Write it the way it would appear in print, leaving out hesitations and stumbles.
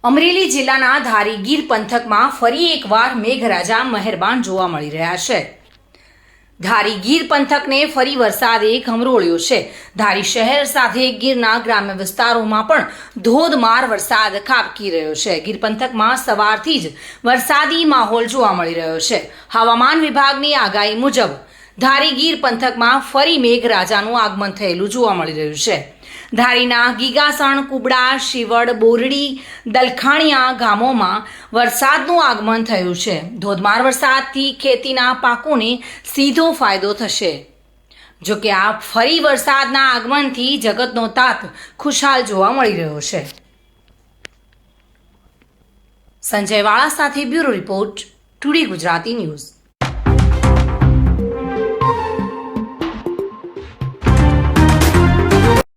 અમરેલી જિલ્લાના ધારી ગીર પંથકમાં ફરી એકવાર મેઘરાજા મહેરબાન જોવા મળી રહ્યા છે। ધારી ગીર પંથકને ફરી વરસાદે ઘમરોળ્યો છે। ધારી શહેર સાથે ગીરના ગ્રામ્ય વિસ્તારોમાં પણ ધોધમાર વરસાદ ખાબકી રહ્યો છે। ગીર પંથકમાં સવારથી જ વરસાદી માહોલ જોવા મળી રહ્યો છે। હવામાન વિભાગની આગાહી મુજબ ધારી ગીર પંથકમાં ફરી મેઘરાજાનું આગમન થયેલું જોવા મળી રહ્યું છે। ધારીના ગીગાસણ, કુબડા, શિવડ, બોરડી, દલખાણીયા ગામોમાં વરસાદનું આગમન થયું છે। ધોધમાર વરસાદથી ખેતીના પાકોને સીધો ફાયદો થશે। જોકે આ ફરી વરસાદના આગમનથી જગતનો તાત ખુશહાલ જોવા મળી રહ્યો છે। સંજય વાળા સાથે bureau report, today Gujarati news.